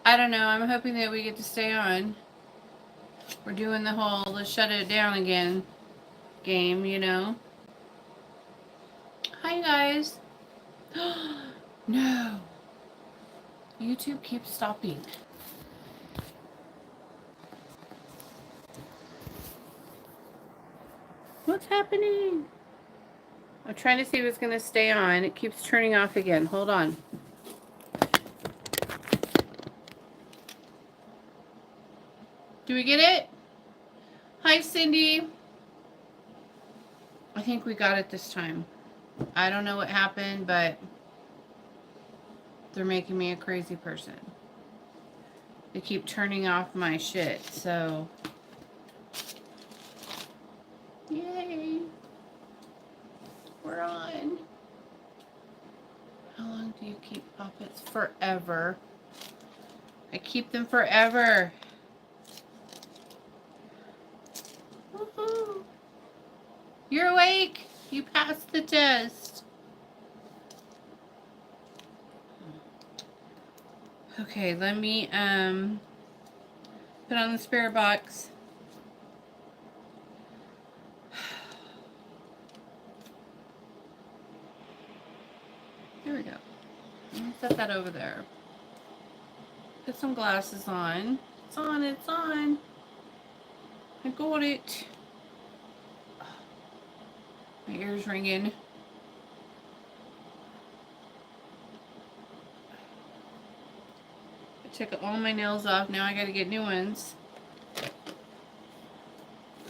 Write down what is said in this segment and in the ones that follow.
I don't know. I'm hoping that we get to stay on. We're doing the whole let's shut it down again game, you know. Hi, guys. No. YouTube keeps stopping. What's happening? I'm trying to see if it's going to stay on. It keeps turning off again. Hold on. Do we get it? Hi, Cindy. I think we got it this time. I don't know what happened, but they're making me a crazy person. They keep turning off my shit, so... Yay! We're on. How long do you keep puppets? Forever. I keep them forever. Woohoo! You're awake! You passed the test. Okay, let me put on the spirit box. There we go. Let me set that over there. Put some glasses on. It's on, it's on. I got it. My ear's ringing. I took all my nails off. Now I gotta get new ones.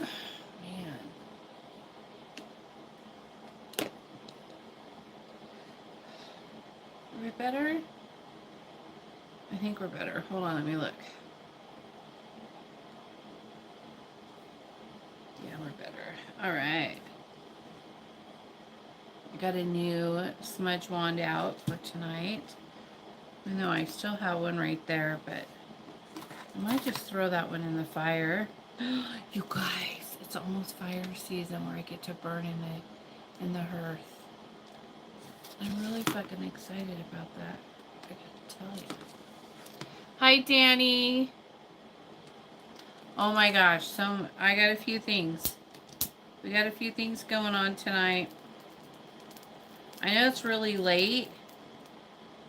Man. Are we better? I think we're better. Hold on, let me look. Yeah, we're better. Alright. I got a new smudge wand out for tonight. I know I still have one right there, but I might just throw that one in the fire. You guys, it's almost fire season where I get to burn in the hearth. I'm really fucking excited about that. I gotta tell you. Hi, Danny. Oh my gosh, so I got a few things. We got a few things going on tonight. I know it's really late,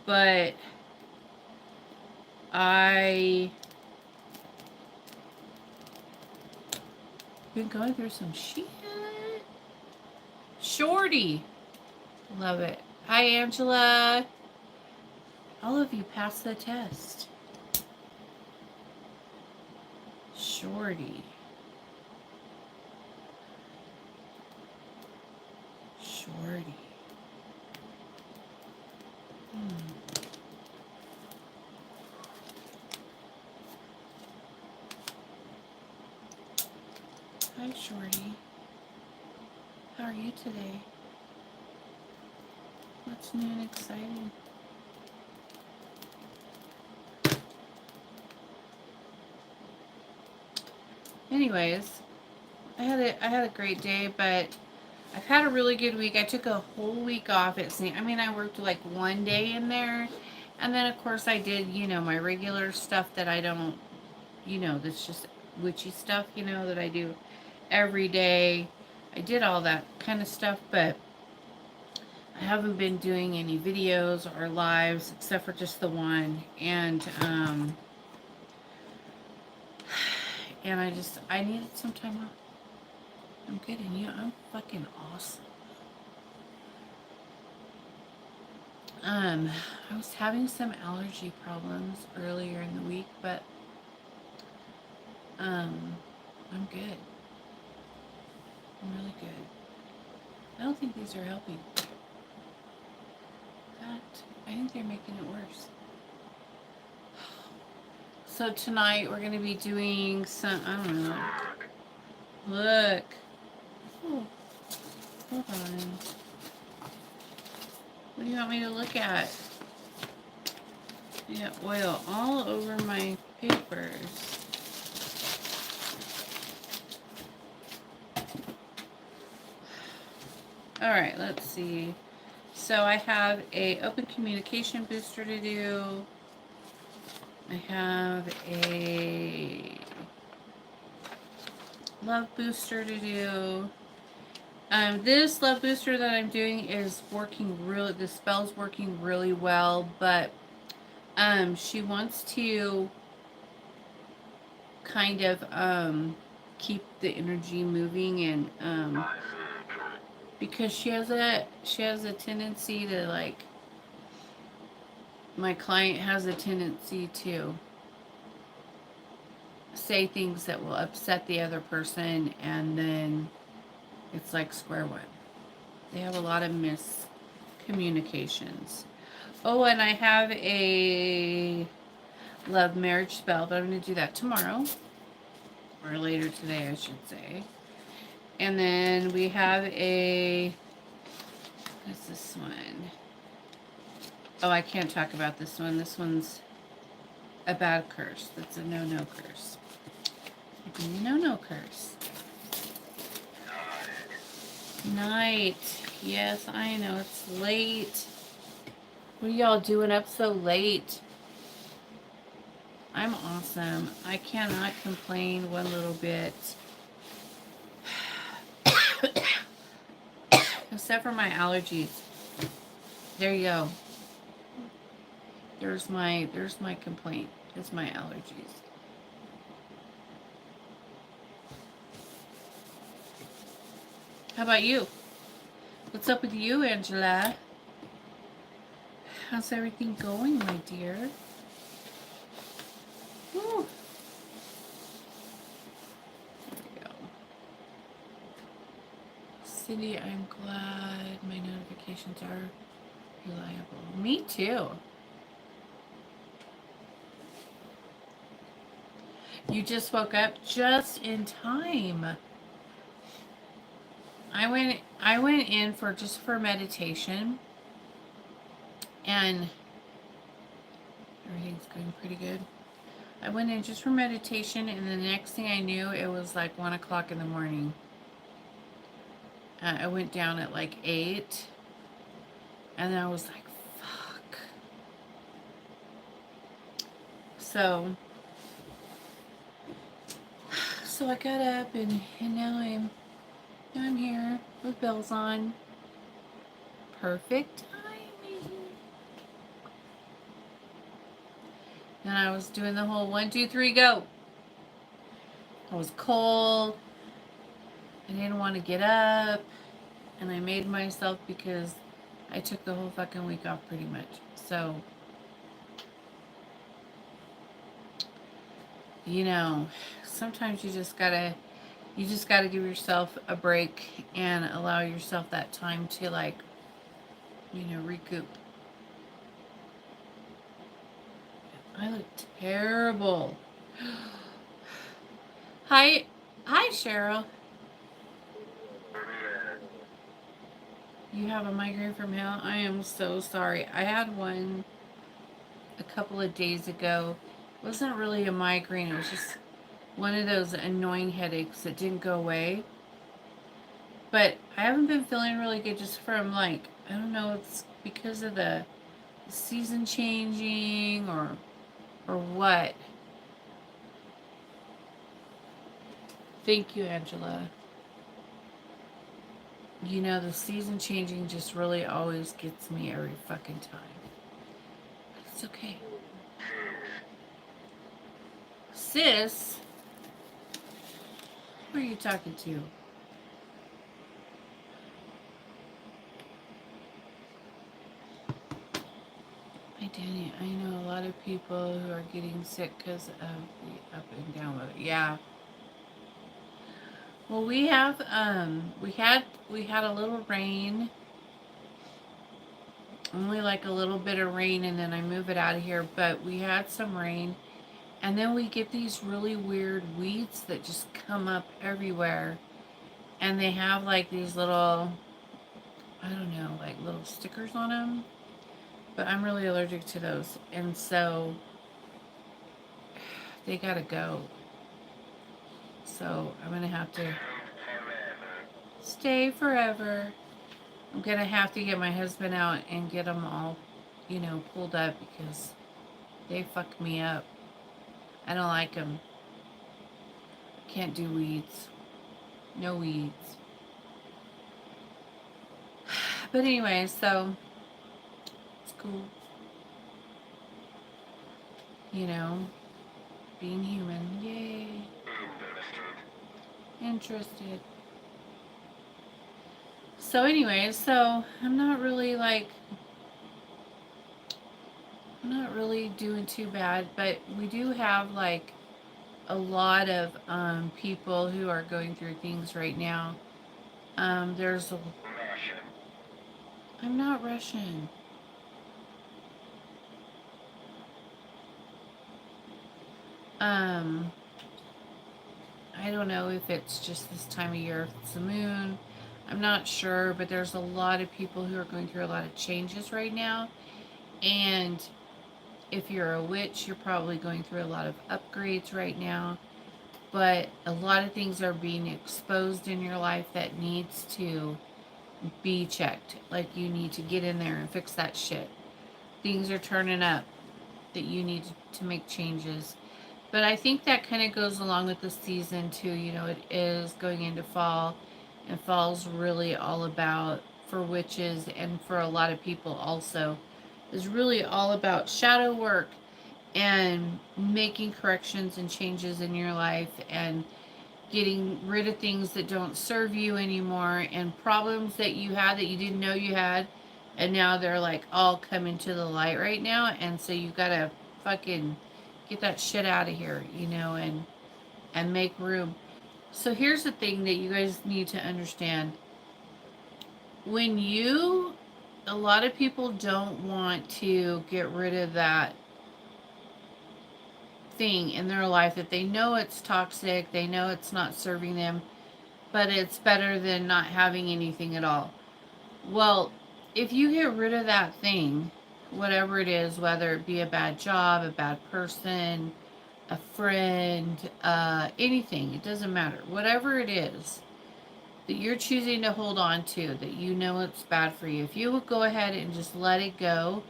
but I've been going through some shit. Shorty. Love it. Hi, Angela. All of you passed the test. Shorty. Shorty. Hi, Shorty. How are you today? What's new and exciting? Anyways, I had a great day, but I've had a really good week. I took a whole week off. I worked like one day in there, and then of course I did, my regular stuff that I don't, that's just witchy stuff, that I do every day. I did all that kind of stuff, but I haven't been doing any videos or lives except for just the one, and I needed some time off. I'm kidding you. I'm fucking awesome. I was having some allergy problems earlier in the week, but I'm good. I'm really good. I don't think these are helping. I think they're making it worse. So tonight we're going to be doing some, I don't know. Look. Oh, hold on. What do you want me to look at? Yeah, oil all over my papers. All right, let's see. So I have a open communication booster to do. I have a love booster to do. This love booster that I'm doing is working really, the spell's working really well, but she wants to kind of keep the energy moving, and because she has a tendency to, like, my client has a tendency to say things that will upset the other person, and then it's like square one. They have a lot of miscommunications. Oh, and I have a love marriage spell, but I'm going to do that tomorrow. Or later today, I should say. And then we have a... What's this one? Oh, I can't talk about this one. This one's a bad curse. That's a no-no curse. No-no curse. Night. Yes, I know. It's late. What are y'all doing up so late? I'm awesome. I cannot complain one little bit. Except for my allergies. There you go. There's my complaint. It's my allergies. How about you? What's up with you, Angela? How's everything going, my dear? Woo. There we go. Cindy, I'm glad my notifications are reliable. Me too. You just woke up just in time. I went in for meditation, and everything's going pretty good. I went in just for meditation, and the next thing I knew, it was like 1 o'clock in the morning. I went down at like 8, and then I was like, fuck. So I got up, and now I'm here with bells on. Perfect timing. And I was doing the whole 1, 2, 3, go. I was cold. I didn't want to get up. And I made myself, because I took the whole fucking week off pretty much. So, you know, sometimes you just gotta give yourself a break and allow yourself that time to, like, recoup. I look terrible. Hi, Cheryl. You have a migraine from hell? I am so sorry. I had one a couple of days ago. It wasn't really a migraine. It was just one of those annoying headaches that didn't go away. But I haven't been feeling really good just from, like, I don't know, it's because of the season changing or what. Thank you, Angela. You know, the season changing just really always gets me every fucking time. But it's okay. Sis? Who are you talking to? Hi, Danny. I know a lot of people who are getting sick because of the up and down weather. Yeah. Well, we have we had a little rain, only like a little bit of rain, and then I move it out of here. But we had some rain, and then we get these really weird weeds that just come up everywhere, and they have like these little, I don't know, like little stickers on them. But I'm really allergic to those, and so they gotta go. So I'm gonna have to stay forever. I'm gonna have to get my husband out and get them all, pulled up, because they fuck me up. I don't like them. Can't do weeds. No weeds. But anyway, so it's cool. You know, being human. Yay. Interested. So anyway, so I'm not really like, I'm not really doing too bad, but we do have like a lot of people who are going through things right now. There's a, I'm not Russian. Um, I don't know if it's just this time of year, if it's the moon. I'm not sure, but there's a lot of people who are going through a lot of changes right now. And if you're a witch, you're probably going through a lot of upgrades right now. But a lot of things are being exposed in your life that needs to be checked. Like you need to get in there and fix that shit. Things are turning up that you need to make changes. But I think that kind of goes along with the season too. You know, it is going into fall, and fall's really all about, for witches and for a lot of people also, is really all about shadow work and making corrections and changes in your life and getting rid of things that don't serve you anymore and problems that you had that you didn't know you had, and now they're like all coming to the light right now, and so you gotta fucking get that shit out of here, you know, and make room. So here's the thing that you guys need to understand. When you, a lot of people don't want to get rid of that thing in their life that they know it's toxic, they know it's not serving them, but it's better than not having anything at all. Well, if you get rid of that thing, whatever it is, whether it be a bad job, a bad person, a friend, anything, it doesn't matter. Whatever it is that you're choosing to hold on to, that you know it's bad for you, if you would go ahead and just let it go,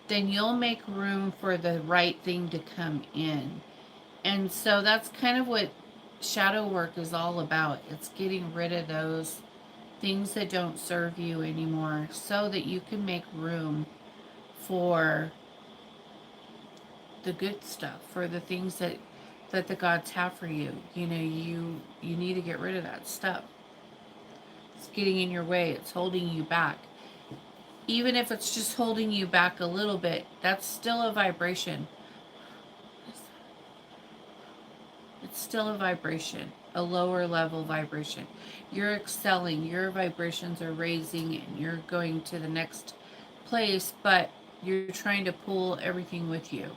then you'll make room for the right thing to come in. And so that's kind of what shadow work is all about. It's getting rid of those things that don't serve you anymore so that you can make room for the good stuff, for the things that the gods have for you. You know, you need to get rid of that stuff. It's getting in your way. It's holding you back. Even if it's just holding you back a little bit, that's still a vibration. It's still a vibration, a lower level vibration. You're excelling, your vibrations are raising, and you're going to the next place, but you're trying to pull everything with you.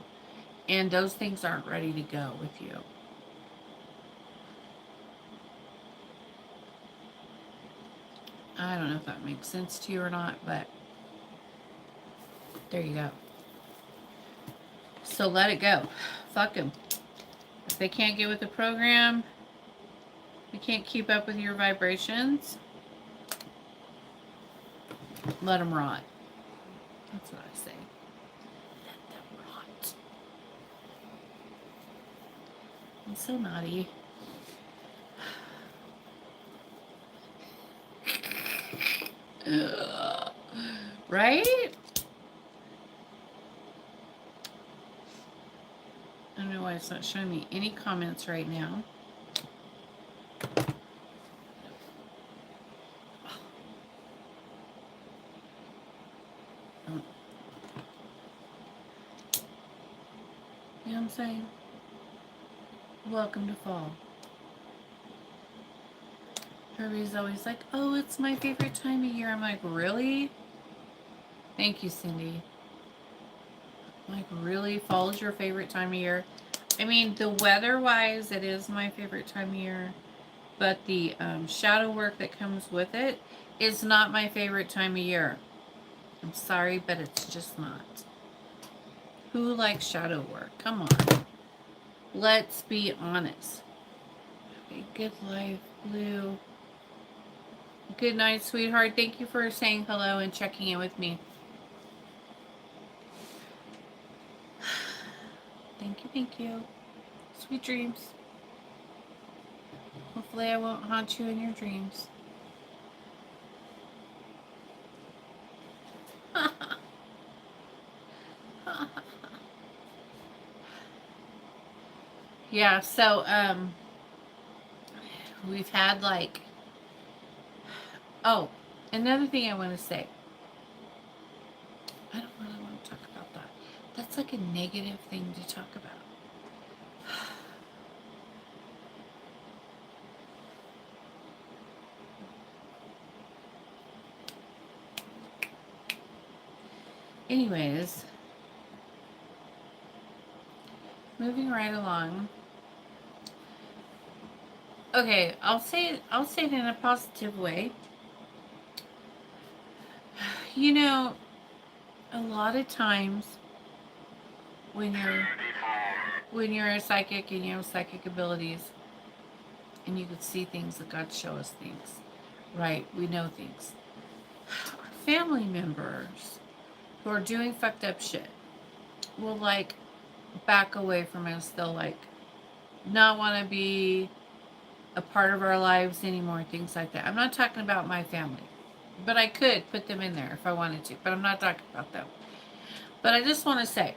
And those things aren't ready to go with you. I don't know if that makes sense to you or not, but there you go. So let it go. Fuck them. If they can't get with the program, you can't keep up with your vibrations, let them rot. That's what I say. Let them rot. I'm so naughty. Ugh. Right? I don't know why it's not showing me any comments right now. You know what I'm saying? Welcome to fall. Everybody's always like, oh, it's my favorite time of year. I'm like, really? Thank you, Cindy. I'm like, really? Fall is your favorite time of year? I mean, the weather-wise, it is my favorite time of year. But the shadow work that comes with it is not my favorite time of year. I'm sorry, but it's just not. Who likes shadow work? Come on. Let's be honest. Okay, good life, Blue. Good night, sweetheart. Thank you for saying hello and checking in with me. Thank you, thank you. Sweet dreams. Hopefully I won't haunt you in your dreams. Yeah, so we've had like, oh, another thing I want to say. I don't really want to talk about that. That's like a negative thing to talk about. Anyways, moving right along. Okay, I'll say it in a positive way. You know, a lot of times when you're a psychic and you have psychic abilities and you could see things, that God show us things, right? We know things. Our family members who are doing fucked up shit will like back away from us. They'll like not want to be a part of our lives anymore, things like that. I'm not talking about my family, but I could put them in there if I wanted to, but I'm not talking about them. But I just want to say,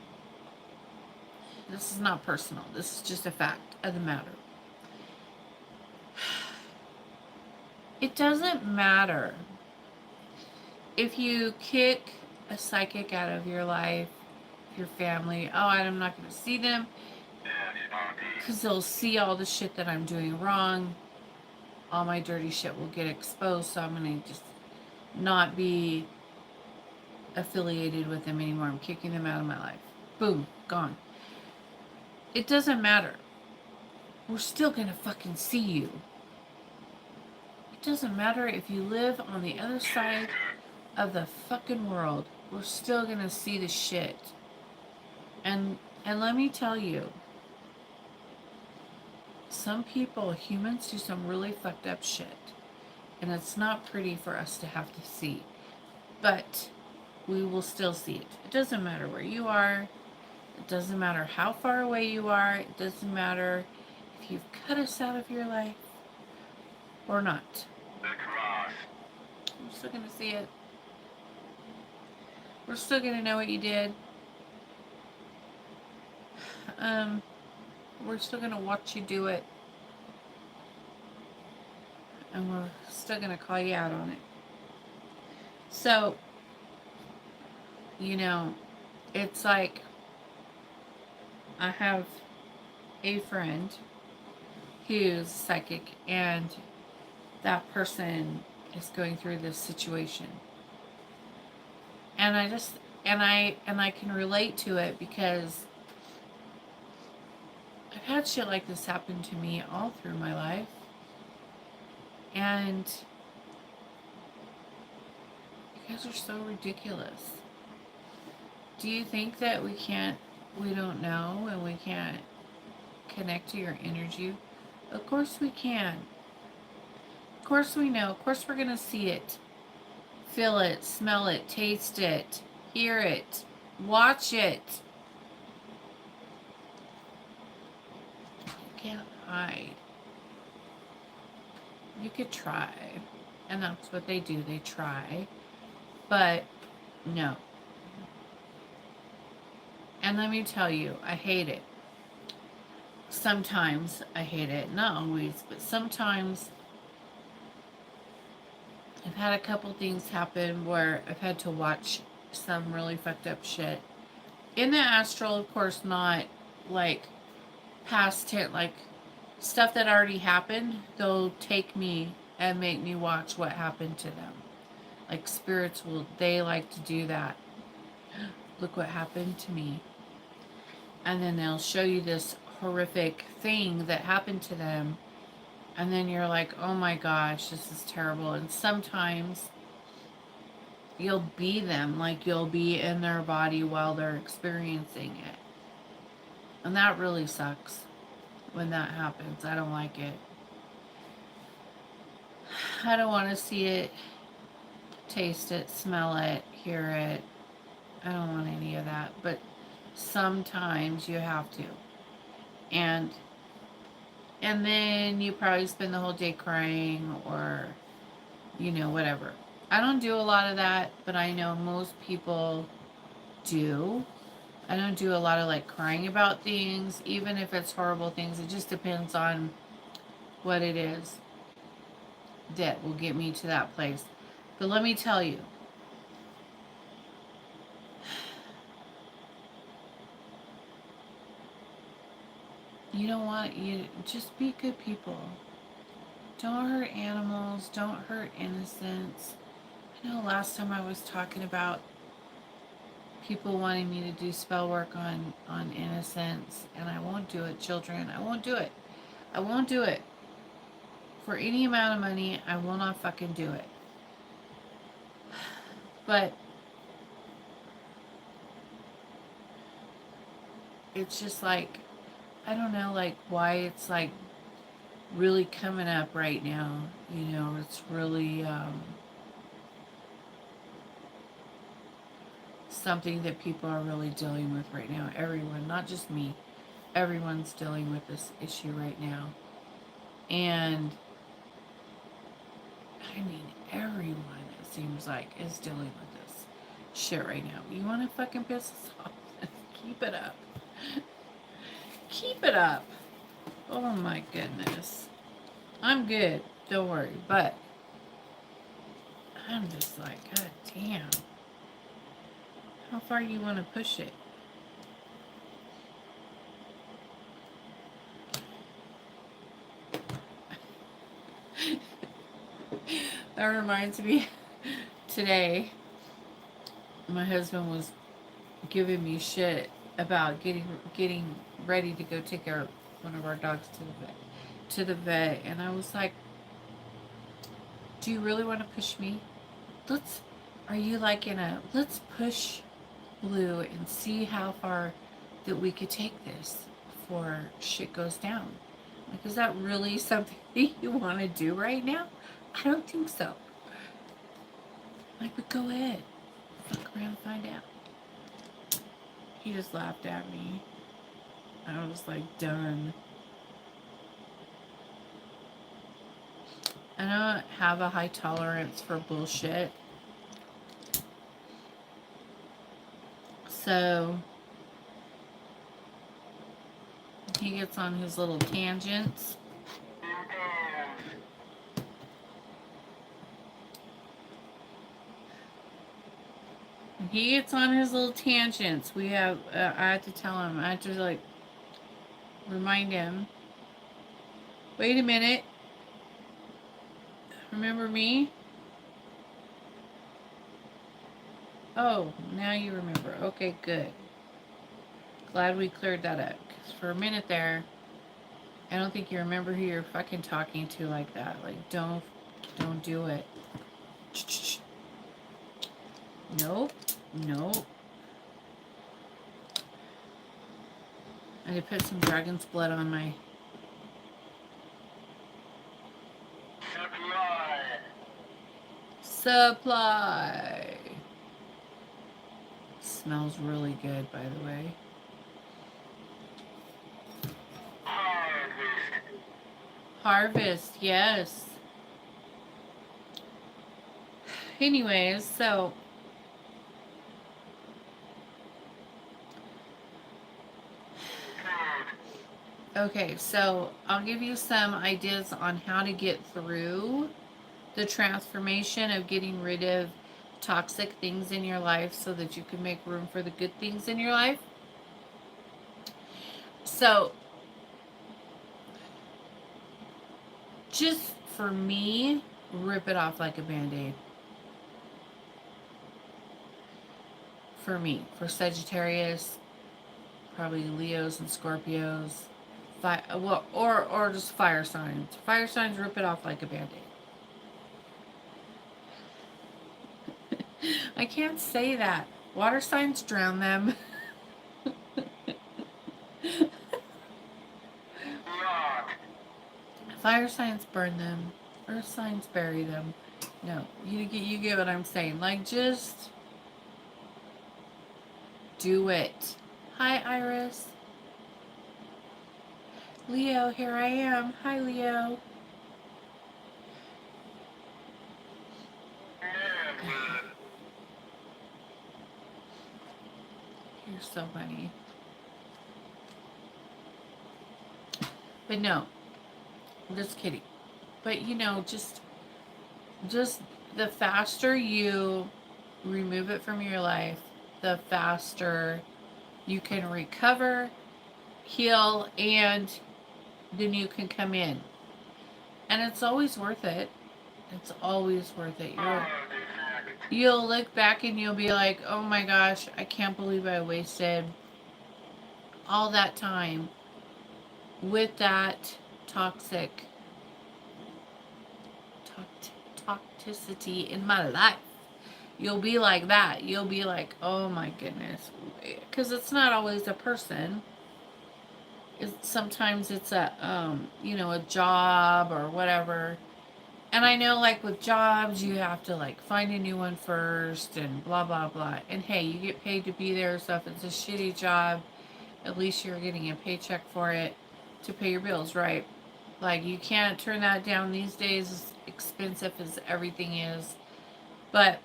this is not personal. This is just a fact of the matter. It doesn't matter if you kick a psychic out of your life, your family. Oh, I'm not going to see them because they'll see all the shit that I'm doing wrong. All my dirty shit will get exposed, so I'm going to just not be affiliated with them anymore. I'm kicking them out of my life. Boom, gone. It doesn't matter. We're still going to fucking see you. It doesn't matter if you live on the other side of the fucking world. We're still going to see the shit. And let me tell you, some people, humans, do some really fucked up shit. And it's not pretty for us to have to see. But we will still see it. It doesn't matter where you are. It doesn't matter how far away you are. It doesn't matter if you've cut us out of your life or not. We're still going to see it. We're still going to know what you did. We're still going to watch you do it. And we're still going to call you out on it. So, you know, it's like I have a friend who's psychic, and that person is going through this situation. And I can relate to it because I've had shit like this happen to me all through my life. And you guys are so ridiculous. Do you think that we don't know and we can't connect to your energy? Of course we can. Of course we know. Of course we're going to see it. Feel it, smell it, taste it, hear it, watch it. You can't hide. You could try. And that's what they do. They try. But no. And let me tell you, I hate it. Sometimes I hate it. Not always, but sometimes I've had a couple things happen where I've had to watch some really fucked up shit. In the astral, of course, not like past tense, like stuff that already happened. They'll take me and make me watch what happened to them. Like spirits they like to do that. Look what happened to me. And then they'll show you this horrific thing that happened to them. And then you're like, oh my gosh, this is terrible. And sometimes you'll be them, like you'll be in their body while they're experiencing it. And that really sucks when that happens. I don't like it. I don't want to see it, taste it, smell it, hear it. I don't want any of that. But sometimes you have to. And And then you probably spend the whole day crying or, whatever. I don't do a lot of that, but I know most people do. I don't do a lot of like crying about things, even if it's horrible things. It just depends on what it is that will get me to that place. But let me tell you, you don't want you just be good people. Don't hurt animals, don't hurt innocents. I know last time I was talking about people wanting me to do spell work on innocents, and I won't do it. Children, I won't do it. I won't do it for any amount of money. I will not fucking do it. But it's just like, I don't know, like why it's like really coming up right now. It's really something that people are really dealing with right now. Everyone, not just me, everyone's dealing with this issue right now. And I mean, everyone, it seems like, is dealing with this shit right now. You want to fucking piss us off? Keep it up. Keep it up. Oh my goodness. I'm good. Don't worry. But I'm just like, God damn. How far you want to push it? That reminds me, today, my husband was giving me shit about getting ready to go take one of our dogs to the vet, and I was like, do you really want to push me? Are you like let's push Blue and see how far that we could take this before shit goes down. Like, is that really something you want to do right now? I don't think so. Like, but go ahead. Fuck around and find out. He just laughed at me. I was like, done. I don't have a high tolerance for bullshit. So he gets on his little tangents. He gets on his little tangents. I have to tell him. I have to like remind him. Wait a minute. Remember me? Oh, now you remember. Okay, good. Glad we cleared that up. 'Cause for a minute there, I don't think you remember who you're fucking talking to like that. Like, don't do it. Nope. Nope. I had to put some dragon's blood on my... Supply. Smells really good, by the way. Harvest, yes. Anyways, so okay, so I'll give you some ideas on how to get through the transformation of getting rid of toxic things in your life so that you can make room for the good things in your life. So, just for me, rip it off like a band-aid. For me, for Sagittarius, probably Leos and Scorpios, or just fire signs. Fire signs, rip it off like a band-aid. I can't say that. Water signs, drown them. Fire signs, burn them. Earth signs, bury them. No, you get what I'm saying. Like, just do it. Hi, Iris. Leo, here I am. Hi, Leo. You're so funny. But no, just kidding. But just the faster you remove it from your life, the faster you can recover, heal, and then you can come in. And it's always worth it. It's always worth it. You'll look back and you'll be like, oh my gosh, I can't believe I wasted all that time with that toxic toxicity in my life. You'll be like that. You'll be like, oh my goodness. Because it's not always a person. Sometimes it's a job or whatever. And I know, like, with jobs, you have to, like, find a new one first and blah, blah, blah. And hey, you get paid to be there, so if it's a shitty job, at least you're getting a paycheck for it to pay your bills, right? Like, you can't turn that down these days, as expensive as everything is. But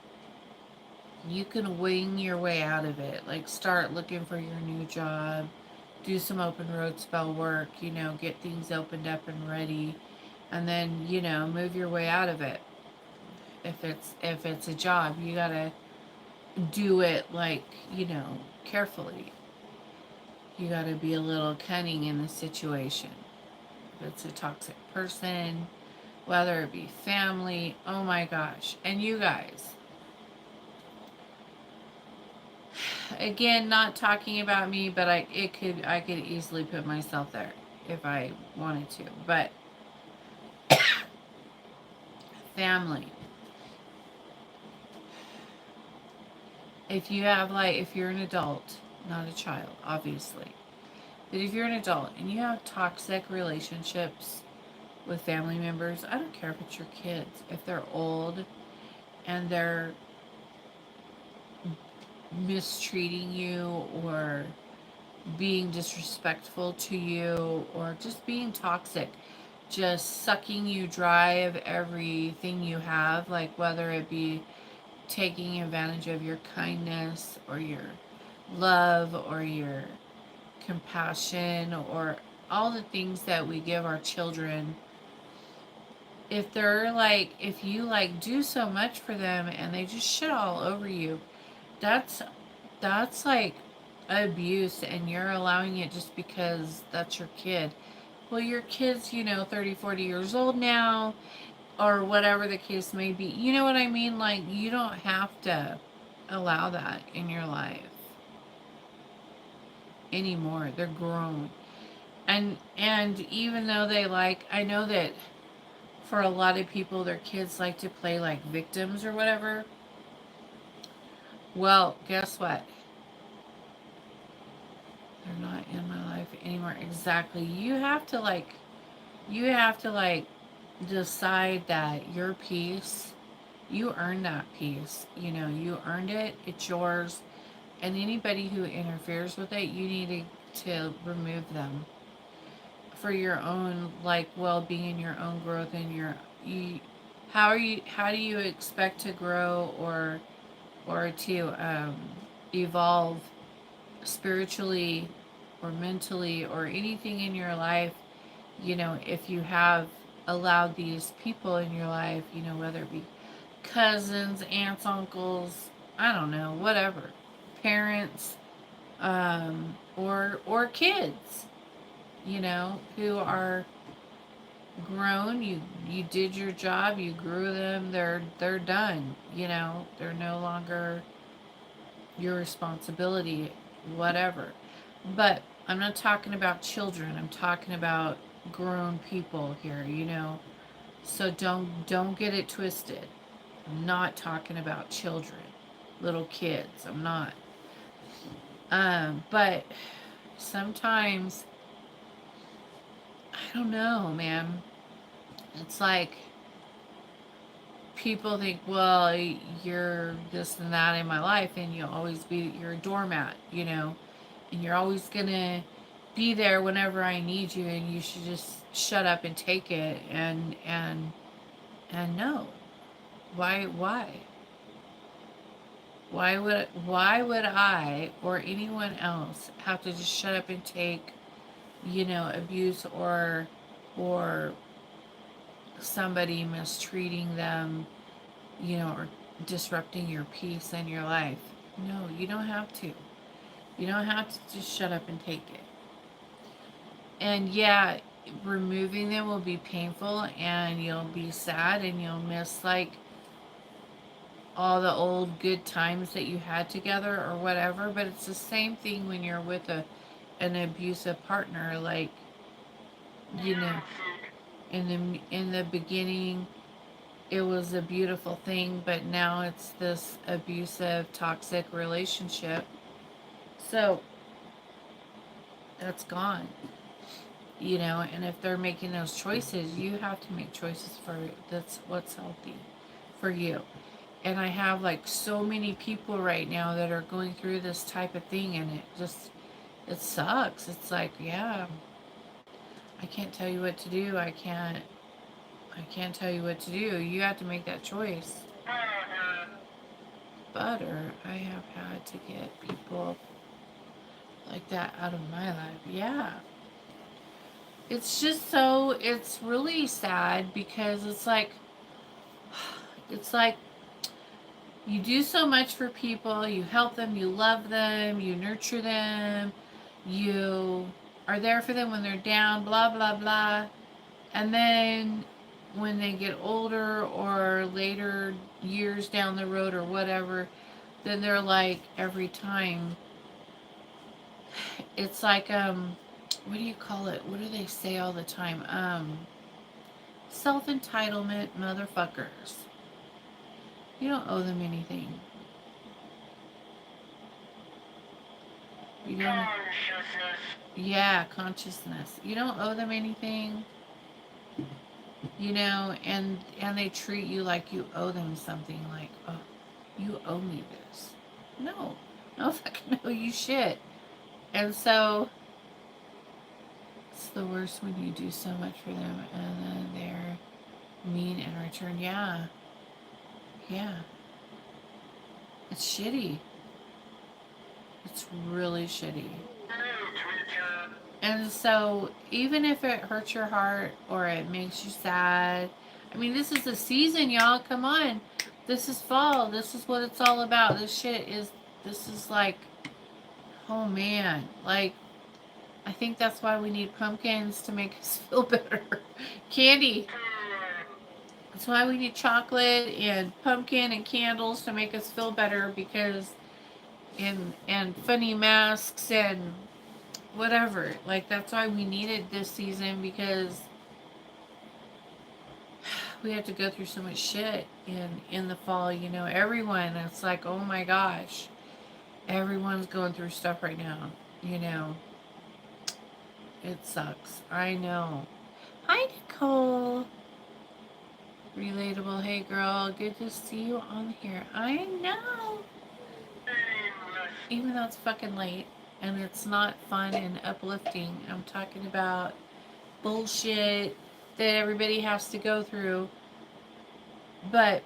you can wing your way out of it. Like, start looking for your new job, do some open road spell work, get things opened up and ready, and then, move your way out of it. If it's a job, you gotta do it, like, carefully. You gotta be a little cunning in the situation. If it's a toxic person, whether it be family, oh my gosh. And you guys, again, not talking about me, but I could easily put myself there if I wanted to. But family, if you're an adult, not a child, obviously, but if you're an adult and you have toxic relationships with family members, I don't care if it's your kids, if they're old and they're mistreating you or being disrespectful to you or just being toxic, just sucking you dry of everything you have, like whether it be taking advantage of your kindness or your love or your compassion or all the things that we give our children. If you like do so much for them and they just shit all over you, that's like abuse, and you're allowing it just because that's your kid. Well, your kid's 30, 40 years old now, or whatever the case may be. You know what I mean? Like, you don't have to allow that in your life anymore. They're grown. And even though I know that for a lot of people their kids like to play like victims or whatever. Well, guess what? They're not in my life anymore. Exactly. You have to decide that your peace, you earned that peace. You earned it. It's yours. And anybody who interferes with it, you need to remove them for your own, like, well-being and your own growth and how do you expect to grow or to evolve spiritually or mentally or anything in your life, if you have allowed these people in your life, whether it be cousins, aunts, uncles, I don't know, whatever, parents, or kids, who are grown. You did your job, you grew them, they're done, they're no longer your responsibility, whatever. But I'm not talking about children. I'm talking about grown people here, So don't get it twisted. I'm not talking about children, little kids. I'm not. But sometimes I don't know, man. It's like people think, well, you're this and that in my life, and you're a doormat, and you're always gonna be there whenever I need you, and you should just shut up and take it. And no, why why would I or anyone else have to just shut up and take, abuse, or somebody mistreating them, or disrupting your peace and your life? No, you don't have to. You don't have to just shut up and take it. And yeah, removing them will be painful, and you'll be sad, and you'll miss like all the old good times that you had together or whatever. But it's the same thing when you're with an abusive partner. Like, you know, in the beginning it was a beautiful thing, but now it's this abusive, toxic relationship. So that's gone. And if they're making those choices, you have to make choices for that's what's healthy for you. And I have like so many people right now that are going through this type of thing, and it sucks. It's like, yeah, I can't tell you what to do. I can't tell you what to do. You have to make that choice. Butter, I have had to get people like that out of my life. Yeah. It's really sad because it's like you do so much for people, you help them, you love them, you nurture them, you are there for them when they're down, blah, blah, blah. And then when they get older or later years down the road or whatever, then they're like every time. It's like, what do you call it? What do they say all the time? Self-entitlement motherfuckers. You don't owe them anything. You don't. Yeah, consciousness. You don't owe them anything. And they treat you like you owe them something. Like, oh, you owe me this. No, no fucking owe you shit. And so it's the worst when you do so much for them and then they're mean in return. Yeah, yeah. It's shitty. It's really shitty. And so, even if it hurts your heart or it makes you sad, I mean, this is the season, y'all. Come on. This is fall. This is what it's all about. This is like, oh man. Like, I think that's why we need pumpkins to make us feel better. Candy. That's why we need chocolate and pumpkin and candles to make us feel better, because and funny masks and whatever. Like, that's why we need it this season, because we have to go through so much shit in the fall. Everyone, it's like, oh my gosh, everyone's going through stuff right now. It sucks. I know. Hi, Nicole. Relatable. Hey, girl. Good to see you on here. I know. Even though it's fucking late and it's not fun and uplifting, I'm talking about bullshit that everybody has to go through. But,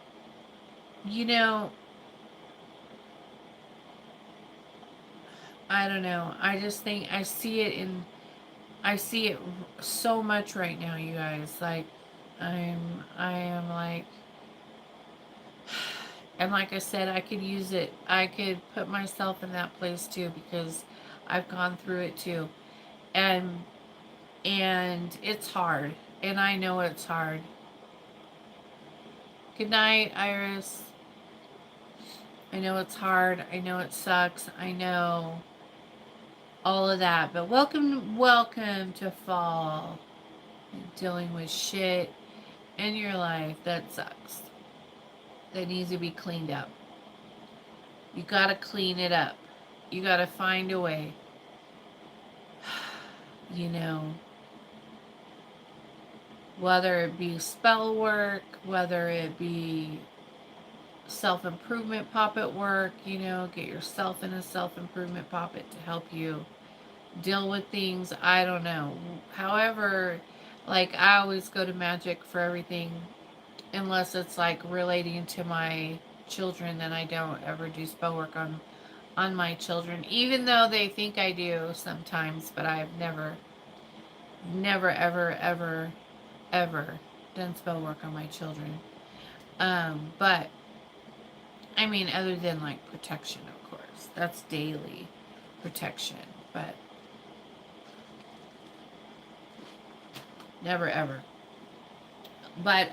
I don't know. I just think I see it so much right now, you guys. Like, I am like, and like I said, I could use it. I could put myself in that place too, because I've gone through it too. And it's hard. And I know it's hard. Good night, Iris. I know it's hard. I know it sucks. I know all of that. But welcome to fall. You're dealing with shit in your life that sucks, that needs to be cleaned up. You gotta clean it up. You gotta find a way. Whether it be spell work, whether it be self-improvement poppet work, get yourself in a self-improvement poppet to help you deal with things. I don't know. However, like I always go to magic for everything unless it's like relating to my children, then I don't ever do spell work on my children, even though they think I do sometimes, but I've never ever done spell work on my children. But I mean, other than like protection, of course, that's daily protection, but never ever. But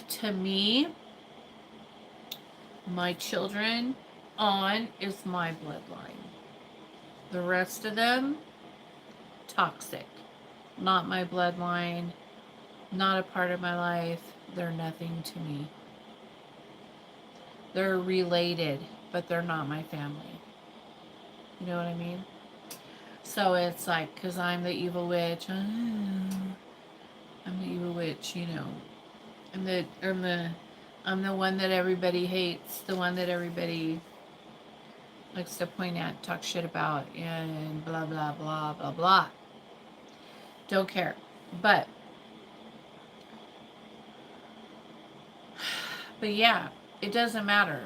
to me, my children on is my bloodline. The rest of them, toxic. Not my bloodline, not a part of my life. They're nothing to me. They're related, but they're not my family. You know what I mean? So it's like, because I'm the evil witch. I'm the evil witch, you know. I'm the one that everybody hates, the one that everybody likes to point at, talk shit about, and blah blah blah blah blah. Don't care. But yeah, it doesn't matter.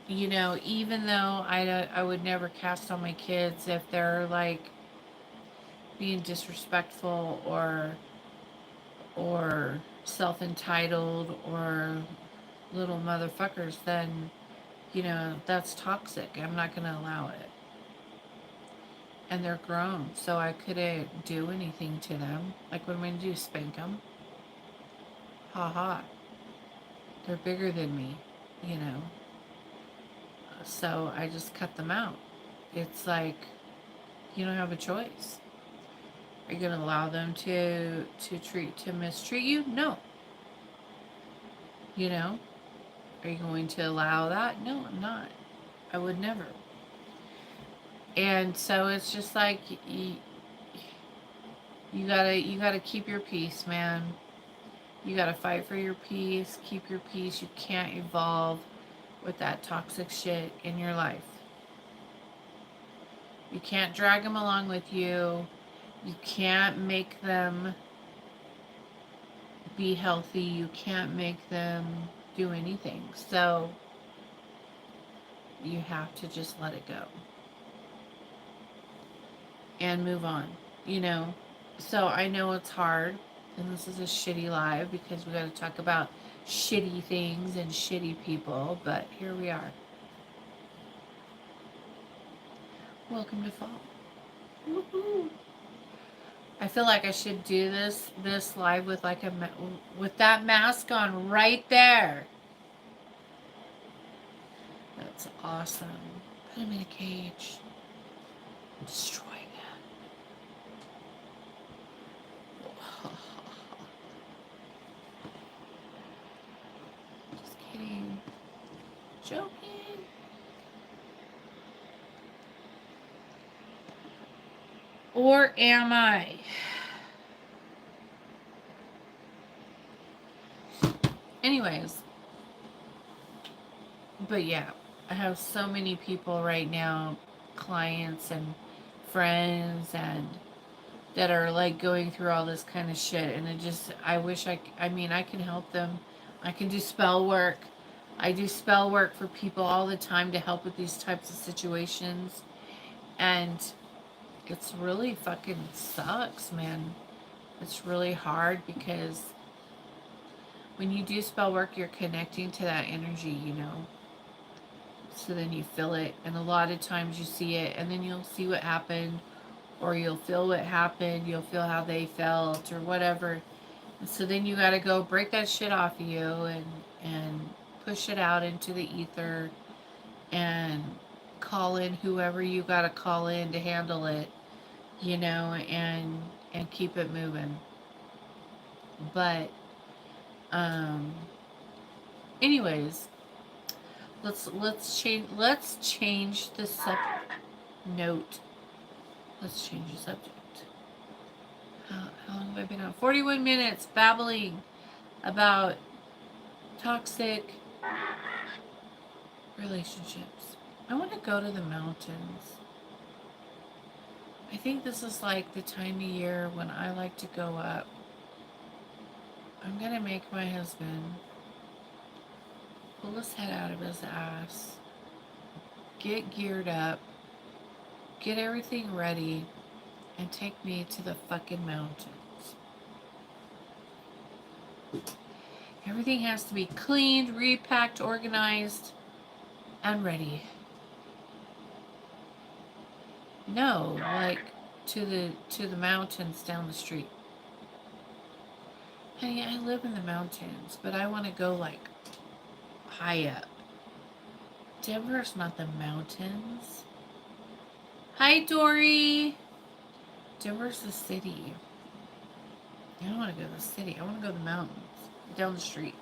You know, even though I would never cast on my kids if they're like being disrespectful or self-entitled or little motherfuckers, then you know that's toxic. I'm not going to allow it. And they're grown, so I couldn't do anything to them. Like, what am I going to do? Spank them? Ha ha. They're bigger than me, you know. So I just cut them out. It's like you don't have a choice. Are you going to allow them to mistreat you? No. You know. Are you going to allow that? No, I'm not. I would never. And so it's just like you gotta keep your peace, man. You gotta fight for your peace. Keep your peace. You can't evolve with that toxic shit in your life. You can't drag them along with you. You can't make them be healthy. You can't make them do anything. So you have to just let it go and move on, you know. So I know it's hard, and this is a shitty live because we got to talk about shitty things and shitty people, but here we are. Welcome to fall. Woo-hoo. I feel like I should do this live with like with that mask on right there. That's awesome. Put him in a cage. Destroy him. Just kidding. Joking. Or am I? Anyways. But yeah, I have so many people right now, clients and friends, and that are like going through all this kind of shit. And I wish I mean, I can help them. I can do spell work. I do spell work for people all the time to help with these types of situations. And it's really fucking sucks, man. It's really hard because when you do spell work, you're connecting to that energy, you know. So then you feel it, and a lot of times you see it, and then you'll see what happened, or you'll feel what happened, you'll feel how they felt, or whatever. And so then you got to go break that shit off of you and push it out into the ether and call in whoever you got to call in to handle it, you know, and keep it moving. But anyways, let's change the note. Let's change the subject. How long have I been on? 41 minutes babbling about toxic relationships. I want to go to the mountains. I think this is like the time of year when I like to go up. I'm going to make my husband pull his head out of his ass, get geared up, get everything ready, and take me to the fucking mountains. Everything has to be cleaned, repacked, organized, and ready. No, like to the mountains down the street. Honey, I live in the mountains, but I want to go like high up. Denver's not the mountains. Hi, Dory. Denver's the city. I don't want to go to the city. I want to go to the mountains, down the street.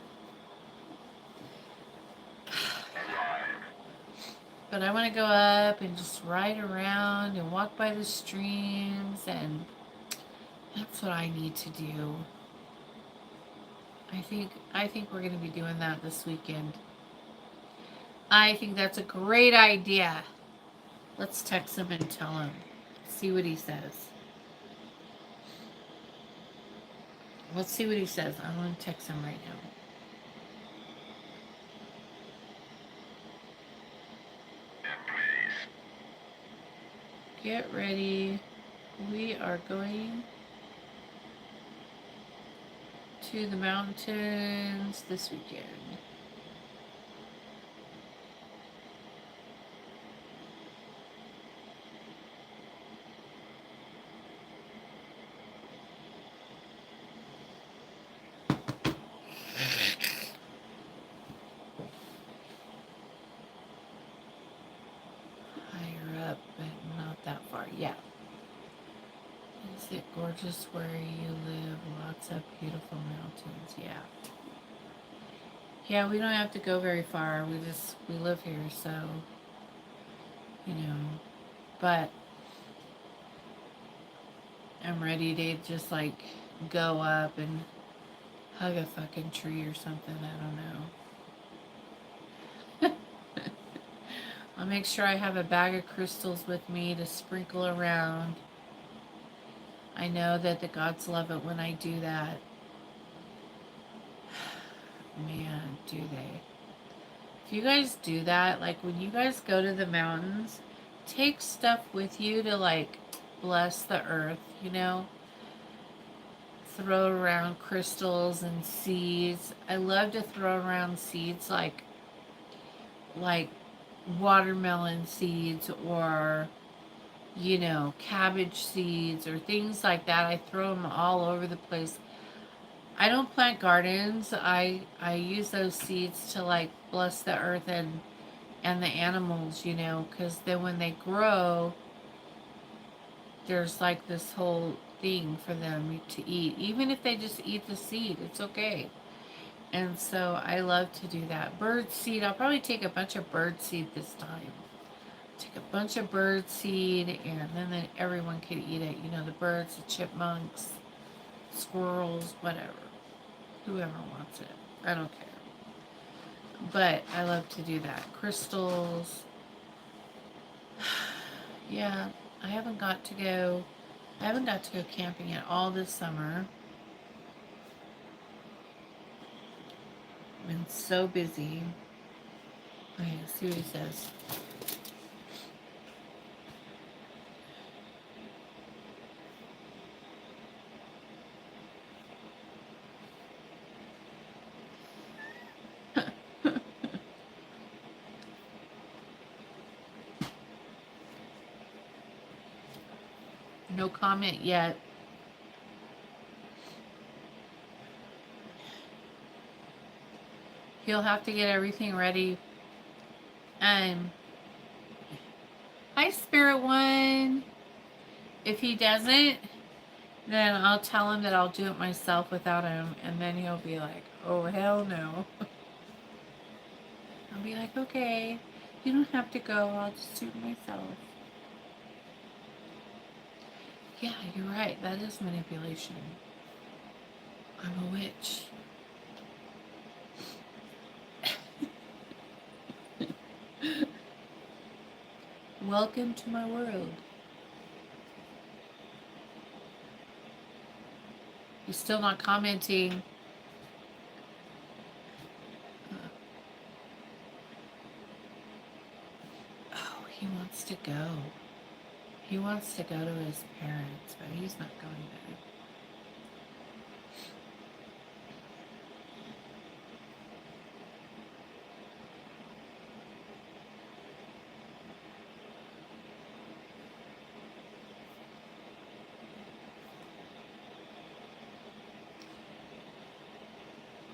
But I want to go up and just ride around and walk by the streams, and that's what I need to do. I think we're going to be doing that this weekend. I think that's a great idea. Let's text him and tell him. See what he says. Let's see what he says. I'm going to text him right now. Get ready. We are going to the mountains this weekend. Higher up, but not that far. Yeah. Is it gorgeous where you live? Lots of beautiful mountains. Yeah. Yeah, we don't have to go very far. We live here, so, you know. But I'm ready to just like go up and hug a fucking tree or something. I don't know. I'll make sure I have a bag of crystals with me to sprinkle around. I know that the gods love it when I do that. Man, do they? If you guys do that, like when you guys go to the mountains, take stuff with you to like bless the earth, you know? Throw around crystals and seeds. I love to throw around seeds like watermelon seeds, or you know, cabbage seeds or things like that. I throw them all over the place. I don't plant gardens. I use those seeds to like bless the earth and the animals, you know, because then when they grow, there's like this whole thing for them to eat. Even if they just eat the seed, it's okay. And so I love to do that. Bird seed, I'll probably take a bunch of bird seed this time. Take a bunch of bird seed, and then everyone can eat it. You know, the birds, the chipmunks, squirrels, whatever. Whoever wants it. I don't care. But I love to do that. Crystals. Yeah, I haven't got to go camping at all this summer. I've been so busy. Okay, let's see what he says. No comment yet. He'll have to get everything ready. Hi, Spirit One. If he doesn't, then I'll tell him that I'll do it myself without him, and then he'll be like, oh, hell no. I'll be like, okay, you don't have to go. I'll just do it myself. Yeah, you're right. That is manipulation. I'm a witch. Welcome to my world. You're still not commenting. Oh, he wants to go. He wants to go to his parents, but he's not going there.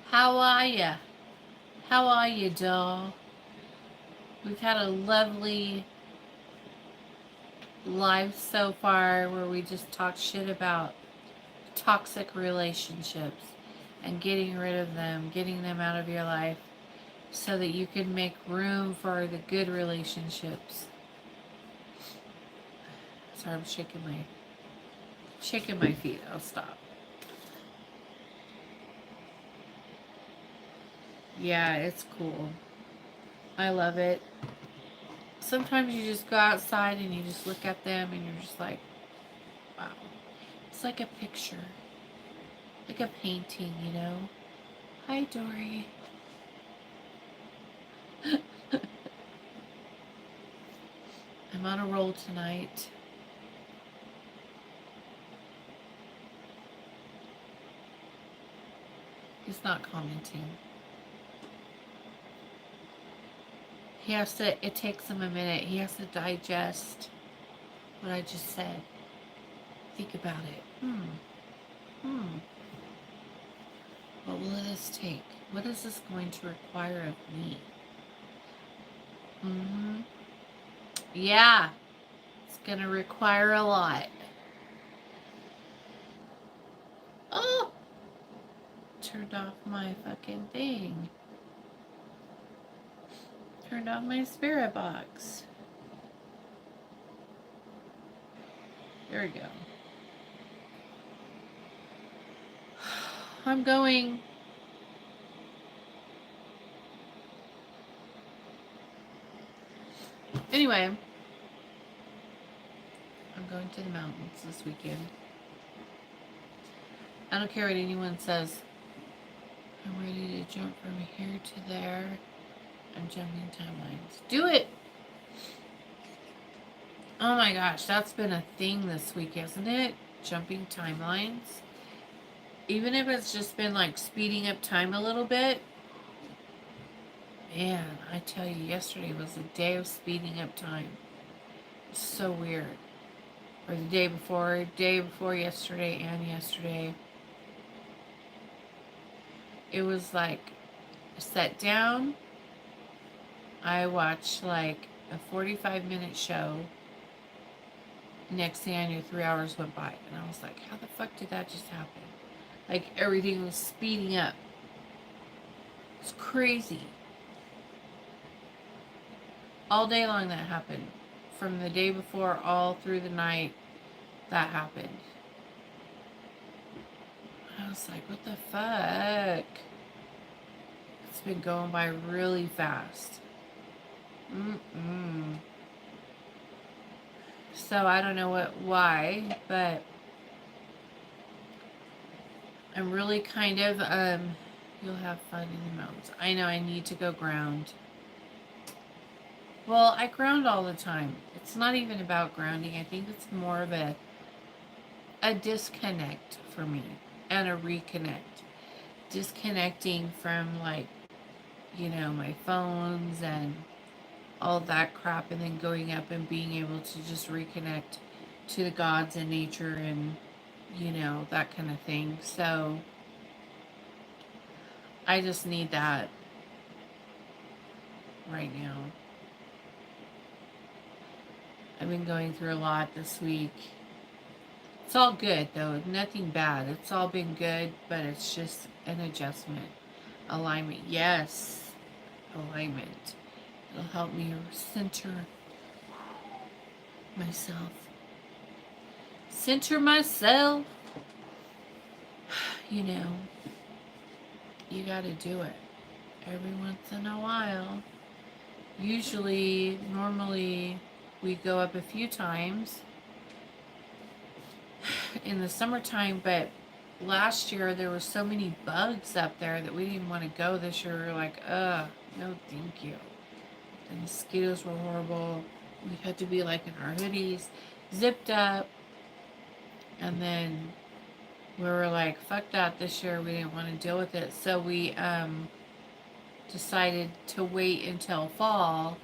How are ya? How are you, doll? We've had a lovely live so far where we just talk shit about toxic relationships and getting rid of them, getting them out of your life so that you can make room for the good relationships. Sorry, I'm shaking my feet. I'll stop. Yeah, it's cool. I love it. Sometimes you just go outside and you just look at them and you're just like, wow. It's like a picture. Like a painting, you know? Hi, Dory. I'm on a roll tonight. He's not commenting. It takes him a minute. He has to digest what I just said. Think about it. What will this take? What is this going to require of me? Yeah. It's going to require a lot. Oh! Turned off my fucking thing. Turned off my spirit box. There we go. I'm going. Anyway, I'm going to the mountains this weekend. I don't care what anyone says. I'm ready to jump from here to there. I'm jumping timelines. Do it! Oh my gosh, that's been a thing this week, hasn't it? Jumping timelines. Even if it's just been like speeding up time a little bit. Man, I tell you, yesterday was a day of speeding up time. It's so weird. Or the day before yesterday and yesterday. It was like sat down. I watched like a 45-minute show. Next thing I knew, 3 hours went by. And I was like, how the fuck did that just happen? Like everything was speeding up. It's crazy. All day long that happened. From the day before all through the night, that happened. I was like, what the fuck? It's been going by really fast. So I don't know why, but I'm really kind of, you'll have fun in the mountains. I know I need to go ground. Well, I ground all the time. It's not even about grounding. I think it's more of a disconnect for me and a reconnect. Disconnecting from like, my phones and all that crap, and then going up and being able to just reconnect to the gods and nature and, that kind of thing. So I just need that right now. I've been going through a lot this week. It's all good though, nothing bad. It's all been good, but it's just an adjustment. Alignment. Yes. Alignment. It'll help me center myself. Center myself. You gotta do it every once in a while. Normally, We go up a few times in the summertime, but last year there were so many bugs up there that we didn't want to go. This year we were like, no thank you. The mosquitoes were horrible. We had to be like in our hoodies, zipped up, and then we were like, fuck that, this year we didn't want to deal with it. So we decided to wait until fall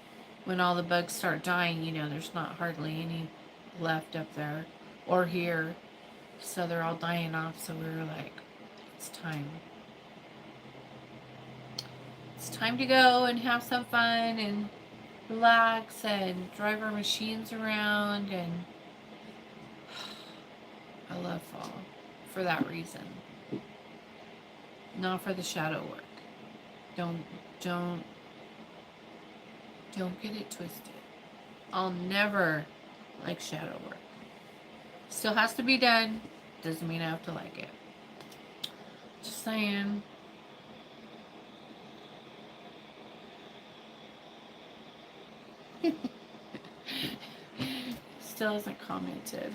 when all the bugs start dying. You know, there's not hardly any left up there or here. So they're all dying off. So we were like, it's time. It's time to go and have some fun and relax and drive our machines around. And I love fall for that reason. Not for the shadow work. Don't get it twisted. I'll never like shadow work. Still has to be done. Doesn't mean I have to like it. Just saying. Still hasn't commented.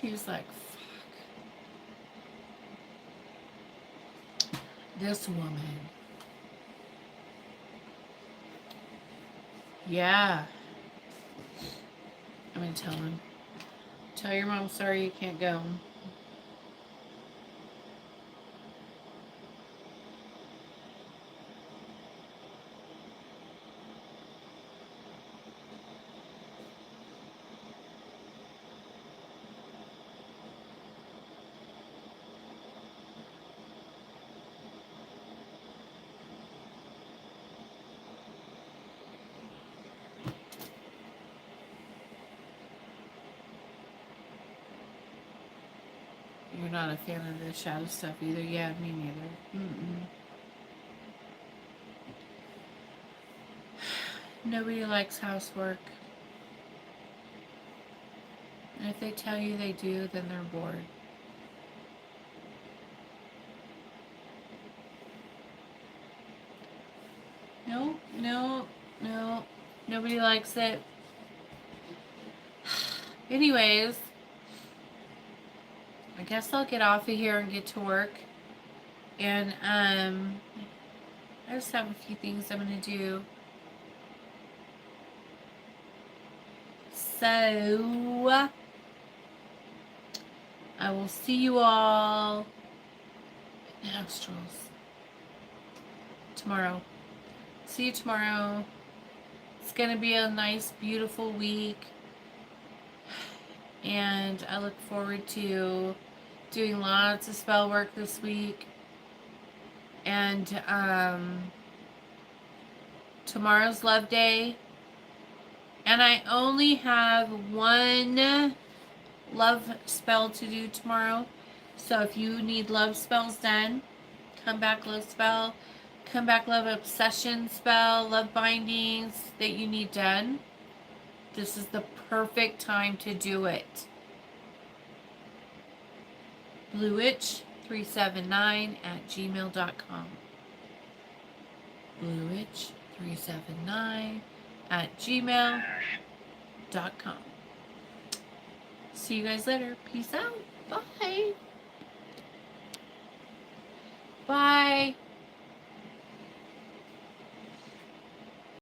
He was like, fuck. This woman. Yeah. I'm gonna tell him. Tell your mom sorry you can't go. You're not a fan of the shadow stuff either. Yeah, me neither. Nobody likes housework. And if they tell you they do, then they're bored. No. Nobody likes it. Anyways, I guess I'll get off of here and get to work. And I just have a few things I'm gonna do. So I will see you all in Astrals tomorrow. See you tomorrow. It's gonna be a nice, beautiful week. And I look forward to doing lots of spell work this week. And tomorrow's Love Day. And I only have one love spell to do tomorrow. So if you need love spells done, come back love spell, come back love obsession spell, love bindings that you need done. This is the perfect time to do it. bluewitch379@gmail.com. bluewitch379@gmail.com. See you guys later. Peace out. Bye. Bye.